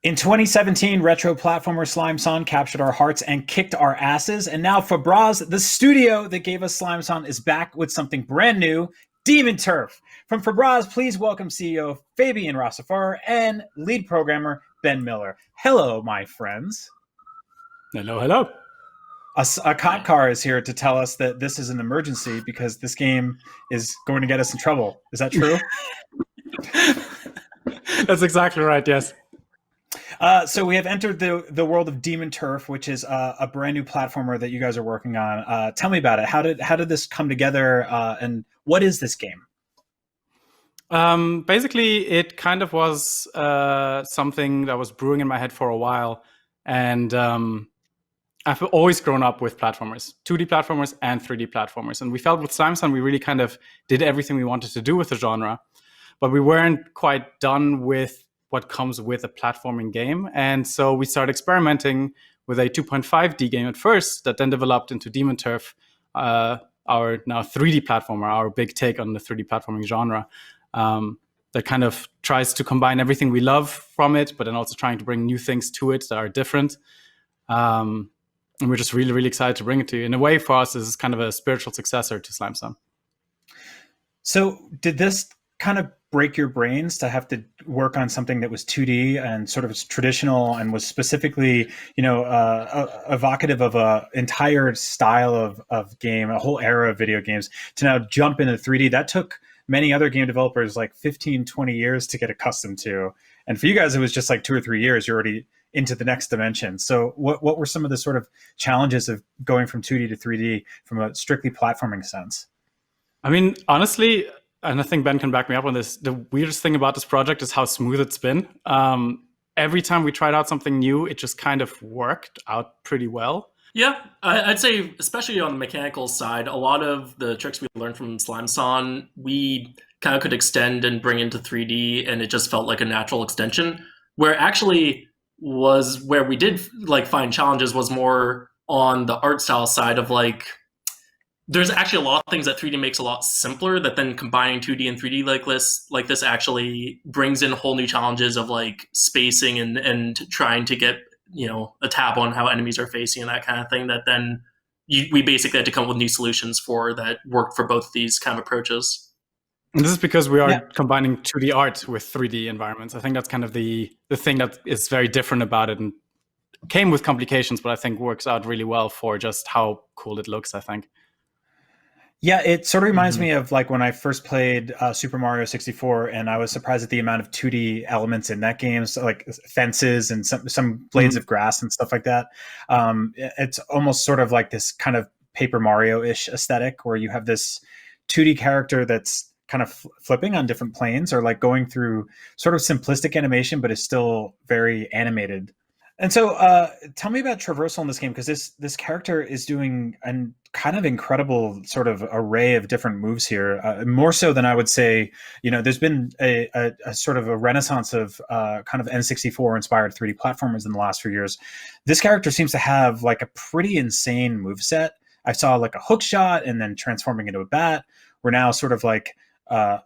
In 2017, retro platformer Slime Song captured our hearts and kicked our asses. And now Fabraz, the studio that gave us Slime Song, is back with something brand new, Demon Turf. From Fabraz, please welcome CEO Fabian Rossifar and lead programmer Ben Miller. Hello, my friends. Hello, hello. A cop car is here to tell us that this is an emergency because this game is going to get us in trouble. Is that true? That's exactly right, yes. So we have entered the world of Demon Turf, which is a brand new platformer that you guys are working on. Tell me about it. How did this come together, and what is this game? Basically, it kind of was something that was brewing in my head for a while. And I've always grown up with platformers, 2D platformers and 3D platformers. And we felt with Slime Song, we really kind of did everything we wanted to do with the genre. But we weren't quite done with what comes with a platforming game. And so we started experimenting with a 2.5D game at first that then developed into Demon Turf, our now 3D platformer, our big take on the 3D platforming genre. That kind of tries to combine everything we love from it, but then also trying to bring new things to it that are different. And we're just really, really excited to bring it to you. In a way, for us, this is kind of a spiritual successor to Slime Song. So did this kind of break your brains to have to work on something that was 2D and sort of traditional and was specifically, evocative of a entire style of game, a whole era of video games, to now jump into 3D? That took many other game developers like 15, 20 years to get accustomed to. And for you guys, it was just like 2 or 3 years. You're already into the next dimension. So what were some of the sort of challenges of going from 2D to 3D from a strictly platforming sense? I mean, honestly, and I think Ben can back me up on this, the weirdest thing about this project is how smooth it's been. Every time we tried out something new, it just kind of worked out pretty well. Yeah, I'd say, especially on the mechanical side, a lot of the tricks we learned from Slime Song, we kind of could extend and bring into 3D, and it just felt like a natural extension. Where actually was where we did like find challenges was more on the art style side of like, there's actually a lot of things that 3D makes a lot simpler that then combining 2D and 3D like this actually brings in whole new challenges of like spacing and trying to get, a tab on how enemies are facing and that kind of thing that then we basically had to come up with new solutions for that worked for both of these kind of approaches. And this is because we are combining 2D art with 3D environments. I think that's kind of the thing that is very different about it and came with complications, but I think works out really well for just how cool it looks, I think. Yeah, it sort of reminds me of like when I first played Super Mario 64, and I was surprised at the amount of 2D elements in that game, so like fences and some blades of grass and stuff like that. It's almost sort of like this kind of Paper Mario-ish aesthetic where you have this 2D character that's kind of flipping on different planes or like going through sort of simplistic animation, but is still very animated. And so tell me about Traversal in this game, because this character is doing a kind of incredible sort of array of different moves here, more so than I would say, there's been a sort of a renaissance of kind of N64-inspired 3D platformers in the last few years. This character seems to have like a pretty insane moveset. I saw like a hook shot and then transforming into a bat. We're now sort of like, I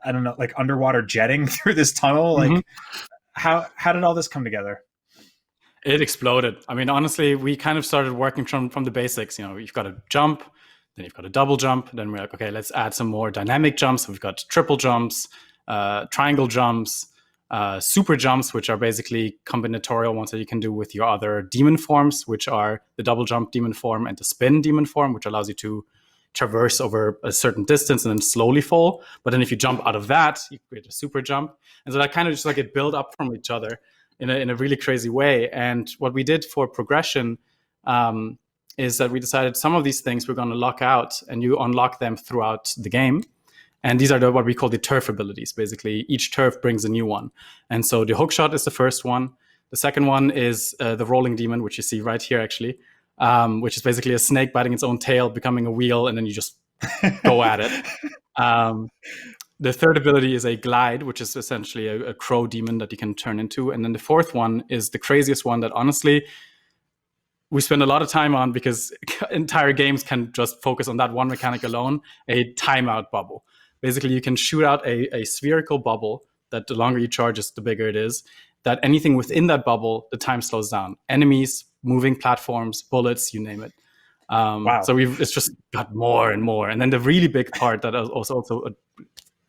don't know, like underwater jetting through this tunnel. Like, how did all this come together? It exploded. I mean, honestly, we kind of started working from the basics. You've got to jump, then you've got a double jump. Then we're like, okay, let's add some more dynamic jumps. We've got triple jumps, triangle jumps, super jumps, which are basically combinatorial ones that you can do with your other demon forms, which are the double jump demon form and the spin demon form, which allows you to traverse over a certain distance and then slowly fall. But then if you jump out of that, you create a super jump. And so that kind of just like it built up from each other in a really crazy way. And what we did for progression is that we decided some of these things we're going to lock out, and you unlock them throughout the game. And these are what we call the turf abilities. Basically, each turf brings a new one. And so the hook shot is the first one. The second one is the rolling demon, which you see right here, actually, which is basically a snake biting its own tail, becoming a wheel, and then you just go at it. The third ability is a glide, which is essentially a crow demon that you can turn into. And then the fourth one is the craziest one that honestly we spend a lot of time on because entire games can just focus on that one mechanic alone, a timeout bubble. Basically, you can shoot out a spherical bubble that the longer you charge, the bigger it is. that anything within that bubble, the time slows down. Enemies, moving platforms, bullets, you name it. Wow. So it's just got more and more. And then the really big part that is also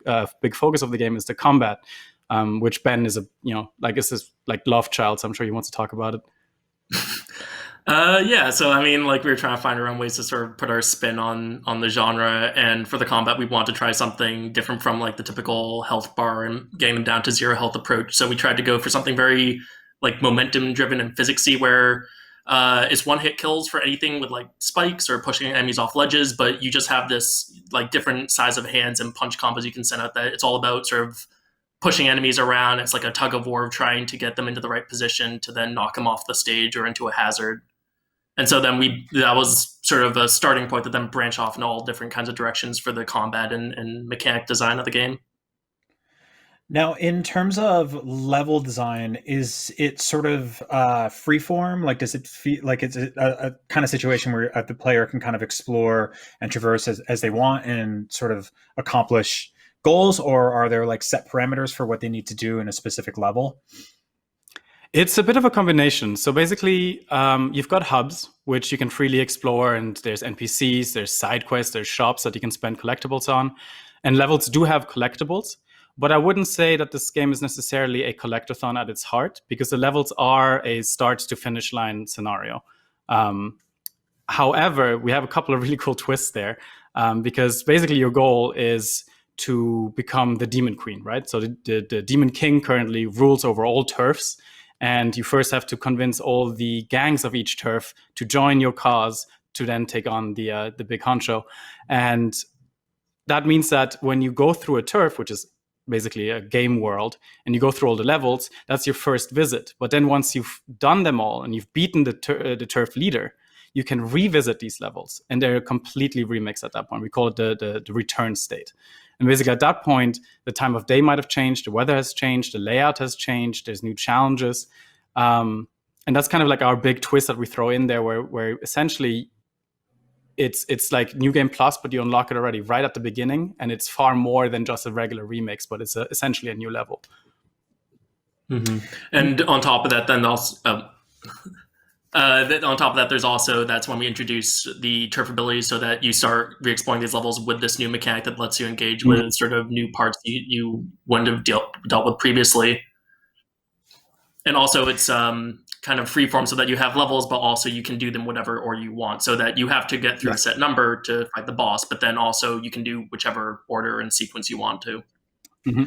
a big focus of the game is the combat, which Ben is is his like love child. So I'm sure he wants to talk about it. Yeah, so I mean, like we were trying to find our own ways to sort of put our spin on the genre, and for the combat, we want to try something different from like the typical health bar and getting them down to 0 health approach. So we tried to go for something very like momentum driven and physicsy, where it's one hit kills for anything with like spikes or pushing enemies off ledges, but you just have this like different size of hands and punch combos you can send out. That it's all about sort of pushing enemies around. It's like a tug of war of trying to get them into the right position to then knock them off the stage or into a hazard. And so then that was sort of a starting point that then branched off in all different kinds of directions for the combat and mechanic design of the game. Now, in terms of level design, is it sort of freeform? Like, does it feel like it's a kind of situation where the player can kind of explore and traverse as they want and sort of accomplish goals, or are there like set parameters for what they need to do in a specific level? It's a bit of a combination. So basically, you've got hubs, which you can freely explore, and there's NPCs, there's side quests, there's shops that you can spend collectibles on. And levels do have collectibles, but I wouldn't say that this game is necessarily a collectathon at its heart, because the levels are a start to finish line scenario. However, we have a couple of really cool twists there, because basically your goal is to become the Demon Queen, right? So the Demon King currently rules over all turfs. And you first have to convince all the gangs of each turf to join your cause to then take on the big honcho. And that means that when you go through a turf, which is basically a game world, and you go through all the levels, that's your first visit. But then once you've done them all and you've beaten the turf leader, you can revisit these levels, and they're completely remixed at that point. We call it the return state. And basically at that point, the time of day might have changed, the weather has changed, the layout has changed, there's new challenges. And that's kind of like our big twist that we throw in there, where essentially it's like New Game Plus, but you unlock it already right at the beginning. And it's far more than just a regular remix, but it's essentially a new level. Mm-hmm. And on top of that, then also... on top of that, there's also, that's when we introduce the turf abilities, so that you start re-exploring these levels with this new mechanic that lets you engage with sort of new parts you wouldn't have dealt with previously. And also it's kind of freeform, so that you have levels, but also you can do them whatever or you want, so that you have to get through a set number to fight the boss, but then also you can do whichever order and sequence you want to. Mm-hmm.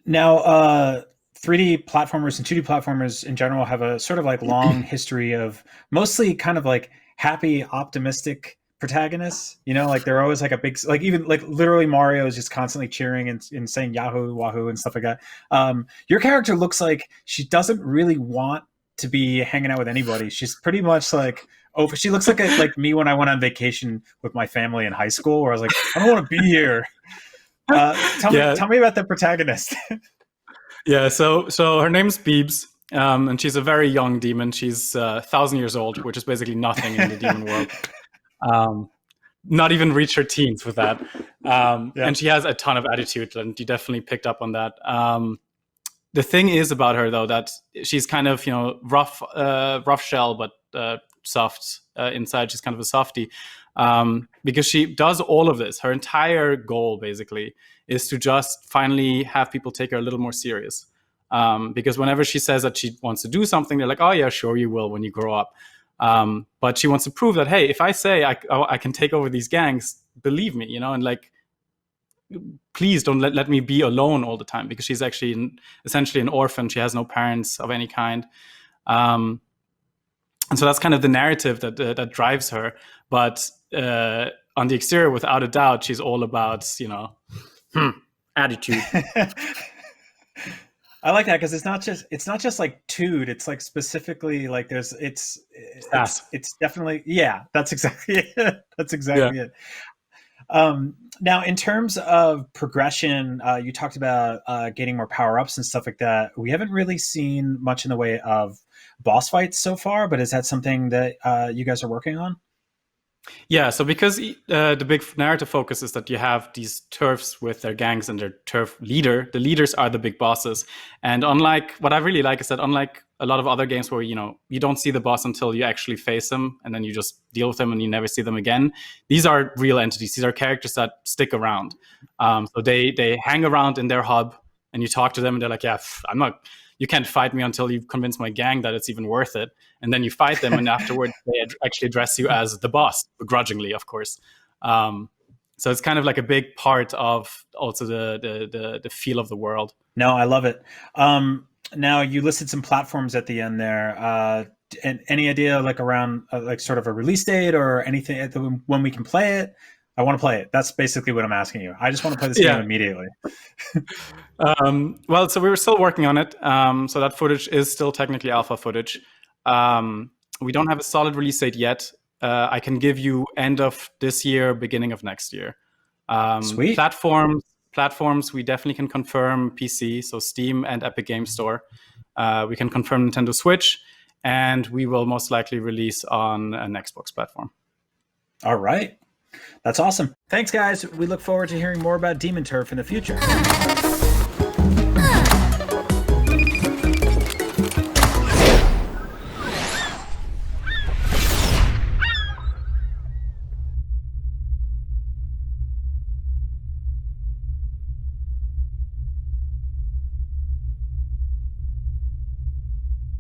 Now, 3D platformers and 2D platformers in general have a sort of like long history of mostly kind of like happy, optimistic protagonists. You know, like they're always like a big, like even like literally Mario is just constantly cheering and saying Yahoo, Wahoo and stuff like that. Your character looks like she doesn't really want to be hanging out with anybody. She's pretty much like, she looks like me when I went on vacation with my family in high school, where I was like, I don't want to be here. Tell me about the protagonist. Yeah, so her name's Biebs, and she's a very young demon. She's 1,000 years old, which is basically nothing in the demon world. Not even reach her teens with that. And she has a ton of attitude, and you definitely picked up on that. The thing is about her, though, that she's kind of rough shell, but soft inside. She's kind of a softie, because she does all of this. Her entire goal, basically, is to just finally have people take her a little more serious. Because whenever she says that she wants to do something, they're like, oh yeah, sure you will when you grow up. But she wants to prove that, hey, if I say I can take over these gangs, believe me, and like, please don't let me be alone all the time, because she's actually essentially an orphan. She has no parents of any kind. And so that's kind of the narrative that drives her. But on the exterior, without a doubt, she's all about, attitude. I like that, because it's not just like tood. It's like specifically like it's definitely, that's exactly it. That's exactly it. Now, in terms of progression, you talked about gaining more power-ups and stuff like that. We haven't really seen much in the way of boss fights so far, but is that something that you guys are working on? Yeah, so because the big narrative focus is that you have these turfs with their gangs and their turf leader, the leaders are the big bosses. And unlike what I really like is that unlike a lot of other games where you don't see the boss until you actually face them and then you just deal with them and you never see them again, these are real entities. These are characters that stick around. So they hang around in their hub and you talk to them and they're like, yeah, you can't fight me until you convince my gang that it's even worth it. And then you fight them, and afterwards they actually address you as the boss, begrudgingly, of course. So it's kind of like a big part of also the feel of the world. No, I love it. Now you listed some platforms at the end there. And any idea like around like sort of a release date or anything when we can play it? I want to play it. That's basically what I'm asking you. I just want to play this game immediately. Well, so we were still working on it. So that footage is still technically alpha footage. We don't have a solid release date yet. I can give you end of this year, beginning of next year. Sweet. Platforms, we definitely can confirm PC, so Steam and Epic Game Store. We can confirm Nintendo Switch, and we will most likely release on an Xbox platform. All right. That's awesome. Thanks, guys. We look forward to hearing more about Demon Turf in the future.